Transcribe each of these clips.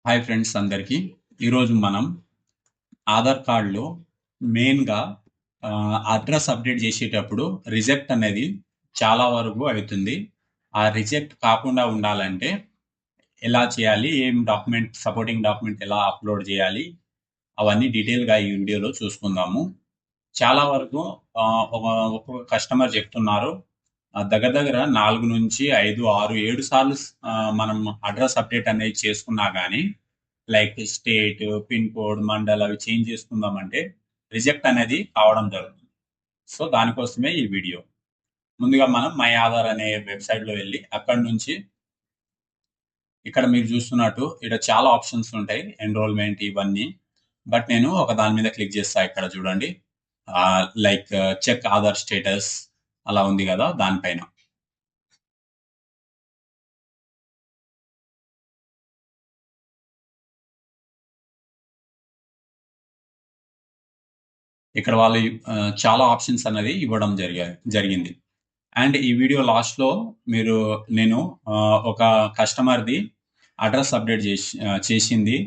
Hi friends అందరికీ. ఈరోజు మనం ఆధార్ కార్డ్‌లో మెయిన్‌గా అడ్రెస్ అప్డేట్ చేసేటప్పుడు రిజెక్ట్ అనేది చాలా వరకు అవుతుంది. ఆ రిజెక్ట్ కాకుండా ఉండాలంటే ఎలా చేయాలి? ఏం సపోర్టింగ్ డాక్యుమెంట్ ఎలా అప్‌లోడ్ చేయాలి? అవన్నీ డీటెయిల్‌గా ఈ వీడియోలో చూసుకుందాము. చాలా వరకు ఒక్కొక్క కస్టమర్ చెప్తున్నారు. దగ్గర దగ్గర 4-5, 6, 7 సార్లు మనం అడ్రెస్ అప్డేట్ అనేది చేసుకున్నా గానీ like state, pin code, mandal అవి చేంజ్ చేసుకుందామంటే రిజెక్ట్ అనేది కావడం జరుగుతుంది. సో, దానికోసమే ఈ వీడియో. ముందుగా మనం మై ఆధార్ అనే వెబ్‌సైట్‌లో వెళ్లి అక్కడి నుంచి ఇక్కడ మీరు చూస్తున్నట్టు ఇక్కడ చాలా ఆప్షన్స్ ఉంటాయి. ఎన్రోల్‌మెంట్ ఇవన్నీ. బట్ నేను ఒక దాని మీద క్లిక్ చేస్తా ఇక్కడ చూడండి. లైక్ చెక్ ఆధార్ స్టేటస్ అలా ఉంది గదా! దానిపైన. ఇక్కడ వాళ్ళు చాలా ఆప్షన్స్ అనేది ఇవ్వడం జరిగింది. అండ్ ఈ వీడియో లాస్ట్‌లో మీరు నేను ఒక కస్టమర్‌ది అడ్రెస్ అప్డేట్ చేసింది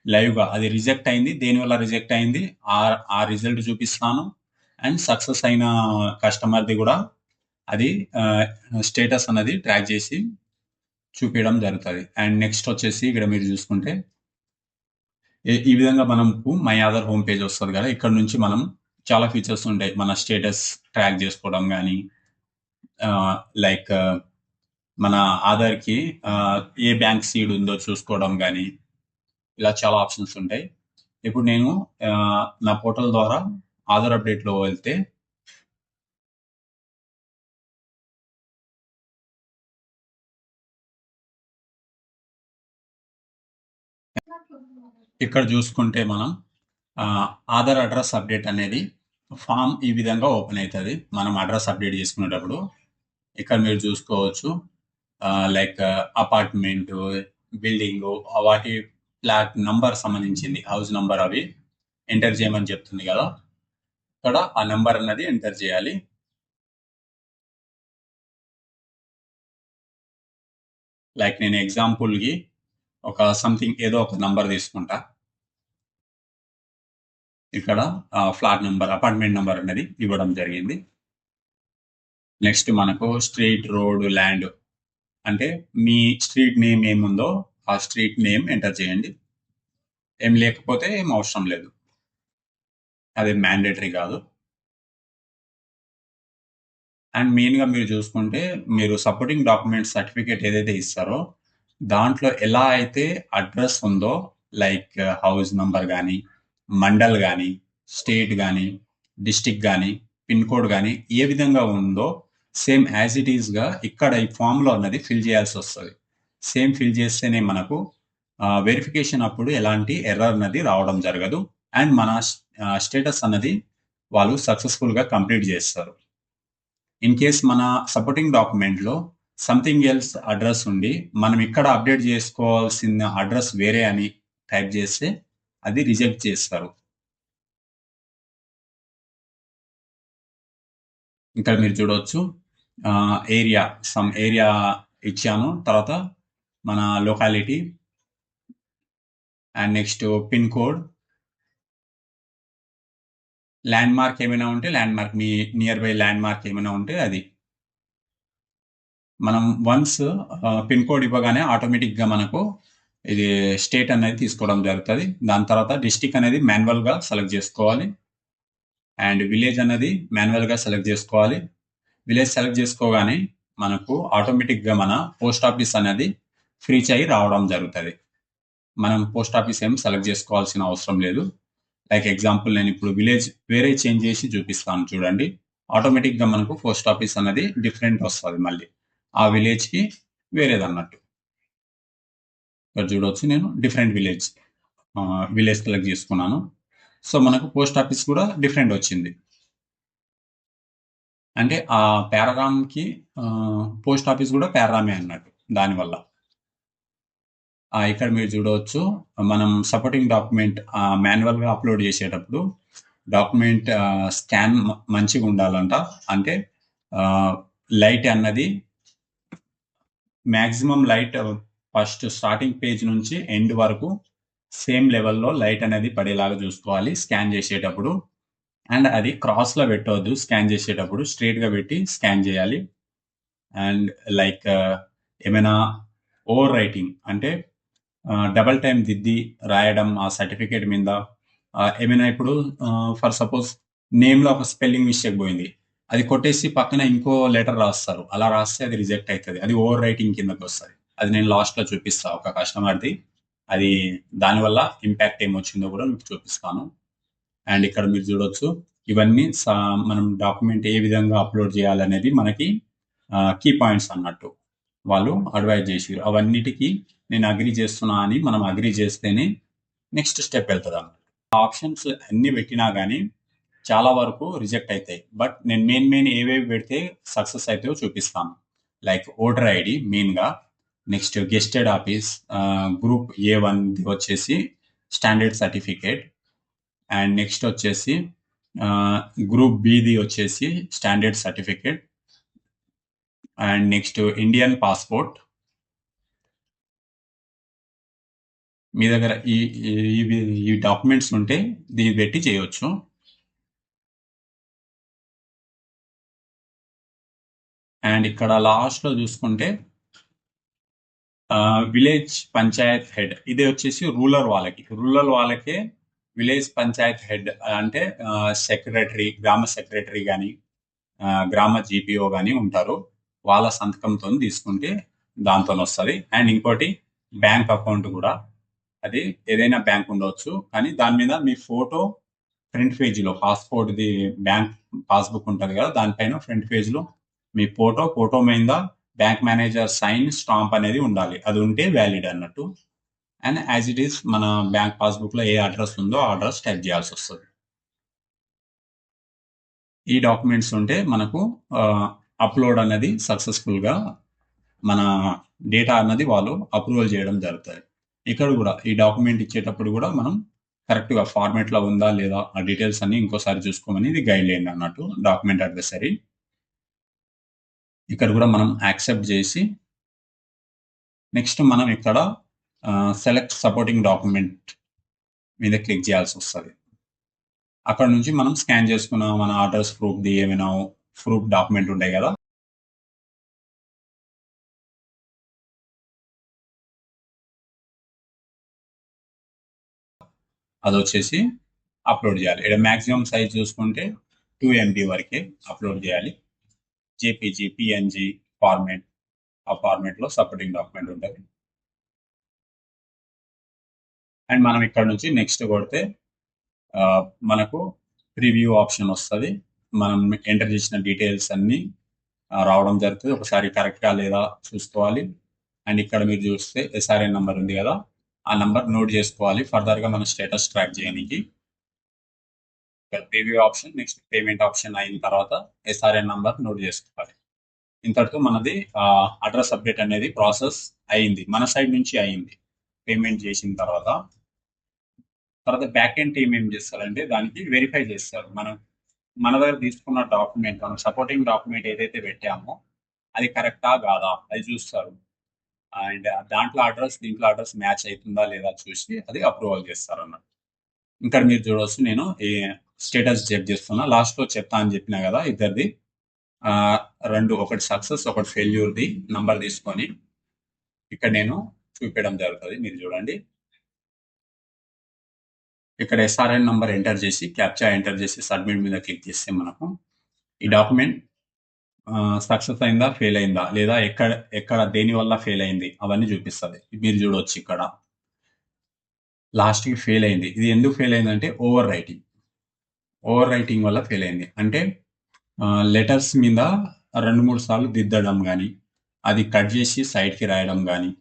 లైవ్‌గా. అది రిజెక్ట్ అయింది. దేనివల్ల రిజెక్ట్ అయింది? ఆ రిజల్ట్ చూపిస్తాను. అండ్ సక్సెస్ అయిన కస్టమర్‌ది గూడా అది ఆహ్, స్టేటస్ అనేది ట్రాక్ చేసి చూపియడం జరుగుతది. అండ్ నెక్స్ట్ వచ్చేసి ఇక్కడ మీరు చూసుకుంటే ఈ విధంగా మనకు మై ఆధార్ హోమ్ పేజ్ వస్తది గదా! ఇక్కడ నుంచి మనం చాలా ఫీచర్స్ ఉంటాయి. మన స్టేటస్ ట్రాక్ చేసుకోవడం గాని, లైక్ మన ఆధార్‌కి ఏ బ్యాంక్ సీడ్ ఉందో చూసుకోవడం గాని, ఇలా చాలా ఆప్షన్స్ ఉంటాయి. ఇప్పుడు నేను నా పోర్టల్ ద్వారా ఆధార్ అప్డేట్‌లో వెళ్తే ఇక్కడ చూసుకుంటే మనం ఆధార్ అడ్రెస్ అప్డేట్ అనేది ఫార్మ్ ఈ విధంగా ఓపెన్ అయితది. మనం అడ్రెస్ అప్డేట్ చేసుకునేటప్పుడు. ఇక్కడ మీరు చూసుకోవచ్చు. లైక్ అపార్ట్‌మెంటు, బిల్డింగు వాటి ఫ్లాట్ నంబర్ సంబంధించింది. హౌస్ నంబర్ అవి ఎంటర్ చేయమని చెప్తుంది గదా! ఇక్కడ ఆ నంబర్ అన్నది ఎంటర్ చేయాలి. లైక్ నేను ఎగ్జాంపుల్‌కి ఒక సంథింగ్ ఏదో ఒక నంబర్ తీసుకుంటా. ఇక్కడ ఫ్లాట్ నంబర్, అపార్ట్‌మెంట్ నంబర్ అనేది ఇవ్వడం జరిగింది. నెక్స్ట్ మనకు స్ట్రీట్, రోడ్, ల్యాండ్ అంటే మీ స్ట్రీట్ నేమ్ ఏముందో ఆ స్ట్రీట్ నేమ్ ఎంటర్ చేయండి. ఏం లేకపోతే ఏం అవసరం లేదు. అది మ్యాండేటరీ కాదు. అండ్ మెయిన్‌గా మీరు చూసుకుంటే మీరు సపోర్టింగ్ డాక్యుమెంట్ సర్టిఫికేట్ ఏదైతే ఇస్తారో దాంట్లో ఎలా అయితే అడ్రెస్ ఉందో లైక్ హౌస్ నంబర్ గాని, మండల్ గాని, స్టేట్ గాని, డిస్ట్రిక్ట్ గాని, పిన్ కోడ్ గాని ఏ విధంగా ఉందో సేమ్ యాజ్ ఇట్ ఈస్‌గా ఇక్కడ ఈ ఫార్మ్‌లో అన్నది ఫిల్ చేయాల్సొస్తది. సేమ్ ఫిల్ చేస్తేనే మనకు వెరిఫికేషన్ అప్పుడు ఎలాంటి ఎర్రర్ అన్నది రావడం జరగదు. అండ్ మన స్టేటస్ అన్నది వాళ్ళు సక్సెస్‌ఫుల్‌గా కంప్లీట్ చేస్తారు. ఇన్ కేస్ మన సపోర్టింగ్ డాక్యుమెంట్‌లో సంథింగ్ ఎల్స్ అడ్రెస్ ఉండి, మనం ఇక్కడ అప్డేట్ చేసుకోవాల్సిన అడ్రెస్ వేరే అని టైప్ చేస్తే అది రిజెక్ట్ చేస్తారు. ఇక్కడ మీరు చూడొచ్చు. ఏరియా ఏరియా ఇచ్చాను. తర్వాత మన locality and next pin code, landmark ఏమైనా ఉంటే landmark me near by landmark ఏమైనా ఉంటే అది. మనం వన్స్ పిన్ కోడ్ ఇవ్వగానే ఆటోమేటిక్‌గా మనకు ఇది స్టేట్ అనేది తీసుకోవడం జరుగుతది. దాని తర్వాత డిస్ట్రిక్ట్ అనేది మాన్యువల్‌గా సెలెక్ట్ చేసుకోవాలి. అండ్ విలేజ్ అనేది మాన్యువల్‌గా సెలెక్ట్ చేసుకోవాలి. విలేజ్ సెలెక్ట్ చేసుకోగానే మనకు ఆటోమేటిక్‌గా మన పోస్ట్ ఆఫీస్ అనేది ఫ్రీచ్ అయ్యి రావడం జరుగుతది. మనం పోస్ట్ ఆఫీస్ ఏం సెలెక్ట్ చేసుకోవాల్సిన అవసరం లేదు. లైక్ ఎగ్జాంపుల్ నేనిప్పుడు విలేజ్ వేరే చేంజ్ చేసి చూపిస్తాను చూడండి. ఆటోమేటిక్‌గా మనకు పోస్ట్ ఆఫీస్ అనేది డిఫరెంట్ వస్తది మళ్ళీ. ఆ విలేజ్‌కి వేరేదన్నట్టు. ఇక్కడ చూడొచ్చు నేను డిఫరెంట్ విలేజ్ సెలెక్ట్ చేసుకున్నాను. సో, మనకు పోస్ట్ ఆఫీస్ కూడా డిఫరెంట్ వచ్చింది. అంటే ఆ పారాగ్రామ్‌కి పోస్ట్ ఆఫీస్ కూడా పారాగ్రామే అన్నట్టు దానివల్ల. ఇక్కడ మీరు చూడవచ్చు. మనం సపోర్టింగ్ డాక్యుమెంట్ మాన్యువల్‌గా అప్‌లోడ్ చేసేటప్పుడు డాక్యుమెంట్ స్కాన్ మంచిగుండాలంట. అంటే ఆహ్, లైట్ అన్నది maximum light first starting page నుంచి ఎండ్ వరకు సేమ్ లెవెల్‌లో లైట్ అనేది పడేలాగా చూసుకోవాలి స్కాన్ చేసేటప్పుడు. అండ్ అది క్రాస్‌లో పెట్టొద్దు స్కాన్ చేసేటప్పుడు. స్ట్రెయిట్‌గా పెట్టి స్కాన్ చేయాలి. అండ్ లైక్ ఏమైనా ఓవర్ రైటింగ్ అంటే డబుల్ టైమ్ దిద్ది రాయడం ఆ సర్టిఫికేట్ మీద ఏమైనా ఇప్పుడు ఫర్ సపోజ్ నేమ్‌లో ఒక స్పెల్లింగ్ మిస్టేక్ పోయింది. అది కొట్టేసి పక్కన ఇంకో లెటర్ రాస్తారు. అలా రాస్తే అది రిజెక్ట్ అయితది. అది ఓవర్ రైటింగ్ కిందకొస్తది. అది నేను లాస్ట్‌లో చూపిస్తా ఒక కస్టమర్‌ది. అది దానివల్ల ఇంపాక్ట్ ఏమొచ్చిందో కూడా మీకు చూపిస్తాను. అండ్ ఇక్కడ మీరు చూడొచ్చు. ఇవన్నీ మనం డాక్యుమెంట్ ఏ విధంగా అప్‌లోడ్ చేయాలనేది మనకి కీ పాయింట్స్ అన్నట్టు. వాళ్ళు అడ్వైజ్ చేసిర్రు. అవన్నిటికి నేను అగ్రీ చేస్తున్నా అని మనం అగ్రీ చేస్తేనే నెక్స్ట్ స్టెప్ వెళ్తదన్నమాట. ఆ ఆప్షన్స్ అన్నీ పెట్టినా గానీ చాలా వరకు రిజెక్ట్ అయితాయి. బట్ నేను మెయిన్ ఏవేవి పెడితే సక్సెస్ అయితాయో చూపిస్తాను. లైక్ ఓటర్ ఐడీ మెయిన్‌గా. నెక్స్ట్ గెస్టెడ్ ఆఫీస్ గ్రూప్ ఏ1ది వచ్చేసి స్టాండర్డ్ సర్టిఫికేట్. అండ్ నెక్స్ట్ వచ్చేసి గ్రూప్ బిది వచ్చేసి standard certificate. And next Indian passport. మీ దగ్గర ఈ ఈ ఇవి ఈ డాక్యుమెంట్స్ ఉంటే దీన్ని పెట్టి చేయొచ్చు. అండ్ ఇక్కడ లాస్ట్‌లో చూసుకుంటే విలేజ్ పంచాయత్ హెడ్ ఇది వచ్చేసి రూరల్ వాళ్ళకే విలేజ్ పంచాయత్ హెడ్ అంటే సెక్రటరీ గ్రామ సెక్రటరీ గాని గ్రామ జీపీఓ గాని ఉంటారు. వాళ్ళ సంతకంతో తీసుకుంటే దాంతో వస్తుంది. అండ్ ఇంకోటి బ్యాంక్ అకౌంట్ కూడా అది ఏదైనా బ్యాంక్ ఉండవచ్చు. కానీ దాని మీద మీ ఫోటో ఫ్రంట్ పేజీలో పాస్‌పోర్ట్‌ది బ్యాంక్ పాస్‌బుక్ ఉంటది కదా! దానిపైన ఫ్రంట్ పేజ్‌లో మీ ఫోటో మీద బ్యాంక్ మేనేజర్ సైన్, స్టాంప్ అనేది ఉండాలి. అది ఉంటే వాలిడ్ అన్నట్టు. అండ్ యాస్ ఇట్ ఈస్ మన బ్యాంక్ పాస్‌బుక్‌లో ఏ అడ్రెస్ ఉందో ఆ అడ్రెస్ టైప్ చేయాల్సొస్తది. ఈ డాక్యుమెంట్స్ ఉంటే మనకు అప్‌లోడ్ అన్నది సక్సెస్‌ఫుల్‌గా మన డేటా అన్నది వాళ్ళు అప్రూవల్ చేయడం జరుగుతది. ఇక్కడ గూడా ఈ డాక్యుమెంట్ ఇచ్చేటప్పుడు గూడా మనం కరెక్ట్‌గా ఫార్మాట్‌లో ఉందా? లేదా? ఆ డీటెయిల్స్ అన్నీ ఇంకోసారి చూసుకోమని ఇది గైడ్‌లైన్ అన్నట్టు. డాక్యుమెంట్ అడ్వైసరీ. ఇక్కడ గూడా మనం యాక్సెప్ట్ జేసి నెక్స్ట్ మనం ఇక్కడ సెలెక్ట్ సపోర్టింగ్ డాక్యుమెంట్ మీద క్లిక్ చేయాల్సొస్తది. అక్కడ నుంచి మనం స్కాన్ చేసుకున్న మన అడ్రెస్ ప్రూఫ్‌ది ఏమైనా ప్రూఫ్ డాక్యుమెంట్ ఉంటాయి గదా! అదొచ్చేసి అప్‌లోడ్ జేయాలి. ఈడ మాక్సిమం సైజ్ చూసుకుంటే 2 ఎంబీ వరకే అప్‌లోడ్ జేయాలి. జేపీజీ, పీఎన్‌జీ ఫార్మాట్ ఆ ఫార్మాట్‌లో సపోర్టింగ్ డాక్యుమెంట్ ఉంటది. అండ్ మనం ఇక్కడ నుంచి నెక్స్ట్ కొడితే మనకు ప్రివ్యూ ఆప్షన్ వస్తది. మనం ఎంటర్ చేసిన డీటెయిల్స్ అన్నీ రావడం జరుగుతది. ఒకసారి కరెక్టా లేదా చూసుకోవాలి. అండ్ ఇక్కడ మీరు చూస్తే ఎస్ఆర్ఎన్ నంబర్ ఉంది గదా! ఆ నంబర్ నోట్ జేసుకోవాలి. ఫర్దర్‌గా మన స్టేటస్ ట్రాక్ చేయనీకి. ఇక్కడ preview option, next payment option అయిన తర్వాత ఎస్ఆర్ఎన్ నంబర్ నోట్ జేసుకోవాలి. ఇంతటితో మనది అడ్రెస్ అప్డేట్ అనేది ప్రాసెస్ అయింది. మన సైడ్ నుంచి అయింది. పేమెంట్ చేసిన తర్వాత బ్యాక్ ఎండ్ టీమ్ ఏం చేస్తారంటే దానికి వెరిఫై చేస్తారు. మన దగ్గర తీసుకున్న డాక్యుమెంట్ మనం సపోర్టింగ్ డాక్యుమెంట్ ఏదైతే పెట్టామో అది కరెక్టా కాదా అది చూస్తారు. అండ్ దాంట్లో అడ్రస్ దీంట్లో అడ్రస్ మ్యాచ్ అవుతుందా లేదా చూసి అది అప్రూవల్ చేస్తారు అన్నట్టు. ఇక్కడ మీరు చూడవచ్చు నేను ఈ స్టేటస్ చెక్ చేస్తున్నా. లాస్ట్‌లో చెప్తా అని చెప్పినా కదా ఇద్దరిది. 2 ఒకటి సక్సెస్ ఒకటి ఫెయిల్యూర్‌ది నంబర్ తీసుకొని ఇక్కడ నేను చూపియడం జరుగుతది. మీరు చూడండి. ఇక్కడ ఎస్ఆర్ఎన్ నంబర్ ఎంటర్ చేసి క్యాప్చా ఎంటర్ చేసి సబ్మిట్ మీద క్లిక్ చేస్తే మనకు ఈ డాక్యుమెంట్ సక్సెస్ అయిందా? ఫెయిల్ అయిందా? లేదా ఎక్కడ ఎక్కడ దేని వల్ల ఫెయిల్ అయింది? అవన్నీ చూపిస్తది. మీరు చూడొచ్చు ఇక్కడ. లాస్ట్‌కి ఫెయిల్ అయింది. ఇది ఎందుకు ఫెయిల్ అయిందంటే ఓవర్ రైటింగ్. ఓవర్ రైటింగ్ వల్ల ఫెయిల్ అయింది. అంటే లెటర్స్ మీద 2, 3 సార్లు దిద్దడం గాని, అది కట్ చేసి సైడ్‌కి రాయడం గాని,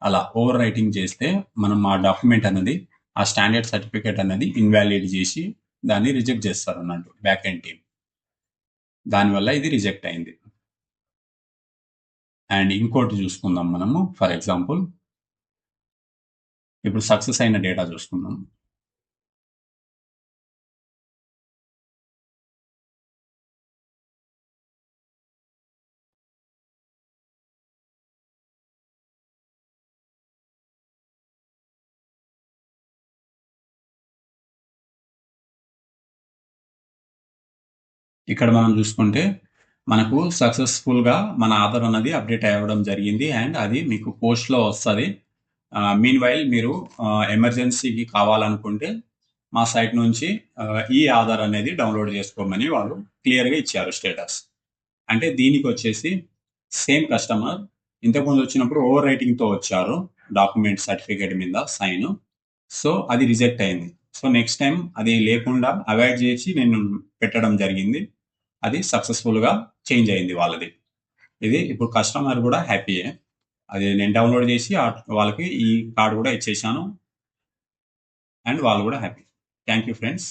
అలా ఓవర్ రైటింగ్ చేస్తే మనం ఆ డాక్యుమెంట్ అన్నది ఆ స్టాండర్డ్ సర్టిఫికేట్ అన్నది ఇన్‌వాలిడ్ చేసి దాన్ని రిజెక్ట్ చేస్తారన్నట్టు బ్యాక్ ఎండ్ టీమ్. దానివల్ల ఇది రిజెక్ట్ అయింది. అండ్ ఇంకోటి చూసుకుందాం మనము ఫర్ ఎగ్జాంపుల్ ఇప్పుడు సక్సెస్ అయిన డేటా చూసుకుందాం. ఇక్కడ మనం చూసుకుంటే మనకు సక్సెస్ఫుల్గా మన ఆధార్ అన్నది అప్డేట్ అవ్వడం జరిగింది అండ్ అది మీకు పోస్ట్లో వస్తుంది. మీన్ వైల్ మీరు ఎమర్జెన్సీకి కావాలనుకుంటే మా సైట్ నుంచి ఈ ఆధార్ అనేది డౌన్లోడ్ చేసుకోమని వాళ్ళు క్లియర్గా ఇచ్చారు స్టేటస్. అంటే దీనికి వచ్చేసి సేమ్ కస్టమర్ ఇంతకుముందు వచ్చినప్పుడు ఓవర్ రైటింగ్తో వచ్చారు డాక్యుమెంట్ సర్టిఫికేట్ మీద సైన్. సో అది రిజెక్ట్ అయింది. సో నెక్స్ట్ టైం అది లేకుండా అవాయిడ్ చేసి నేను పెట్టడం జరిగింది. అది సక్సెస్ఫుల్గా చేంజ్ అయింది వాళ్ళది. ఇది ఇప్పుడు కస్టమర్ కూడా హ్యాపీయే. అది నేను డౌన్లోడ్ చేసి వాళ్ళకి ఈ కార్డు కూడా ఇచ్చేసాను అండ్ వాళ్ళు కూడా హ్యాపీ. Thank you friends.